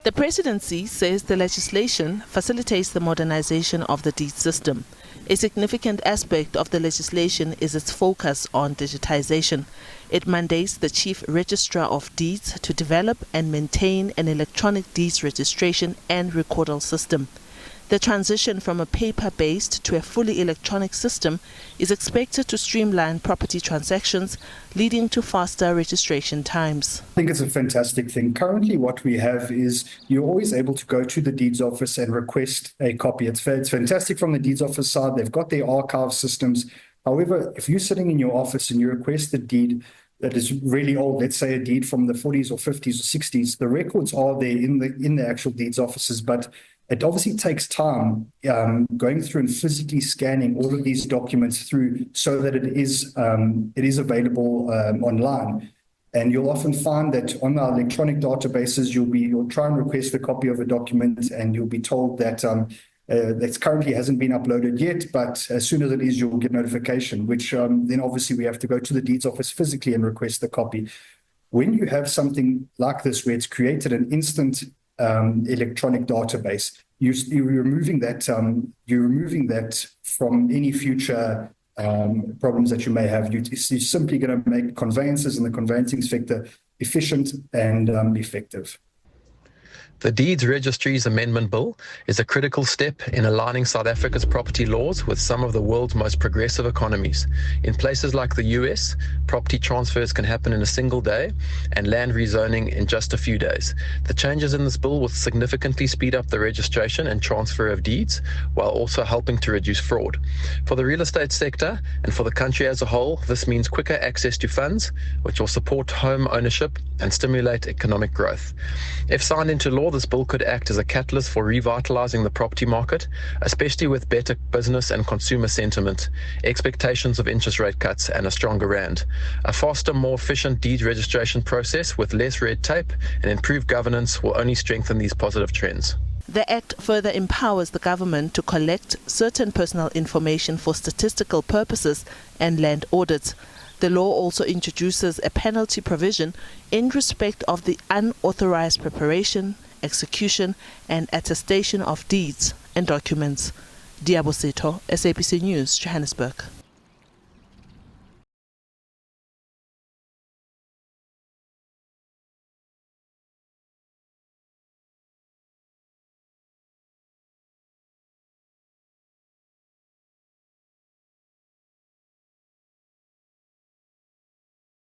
The presidency says the legislation facilitates the modernization of the deed system. A significant aspect of the legislation is its focus on digitization. It mandates the Chief Registrar of Deeds to develop and maintain an electronic deeds registration and recordal system. The transition from a paper-based to a fully electronic system is expected to streamline property transactions, leading to faster registration times. I think it's a fantastic thing. Currently, what we have is you're always able to go to the deeds office and request a copy. It's fantastic from the deeds office side. They've got their archive systems. However, if you're sitting in your office and you request a deed that is really old, let's say a deed from the 40s or 50s or 60s, the records are there in the actual deeds offices, but it obviously takes time going through and physically scanning all of these documents through so that it is available online. And you'll often find that on our electronic databases, you'll try and request a copy of a document, and you'll be told that that currently hasn't been uploaded yet, but as soon as it is, you'll get notification, which then obviously we have to go to the deeds office physically and request the copy. When you have something like this, where it's created an instant electronic database, you're removing that from any future problems that you may have. You're simply going to make conveyances in the conveyancing sector efficient and effective. The Deeds Registries Amendment Bill is a critical step in aligning South Africa's property laws with some of the world's most progressive economies. In places like the US, property transfers can happen in a single day and land rezoning in just a few days. The changes in this bill will significantly speed up the registration and transfer of deeds, while also helping to reduce fraud. For the real estate sector and for the country as a whole, this means quicker access to funds, which will support home ownership and stimulate economic growth. If signed into law, this bill could act as a catalyst for revitalizing the property market, especially with better business and consumer sentiment, expectations of interest rate cuts, and a stronger rand. A faster, more efficient deed registration process with less red tape and improved governance will only strengthen these positive trends. The Act further empowers the government to collect certain personal information for statistical purposes and land audits. The law also introduces a penalty provision in respect of the unauthorized preparation, execution and attestation of deeds and documents. Diabo Seto, SABC News, Johannesburg.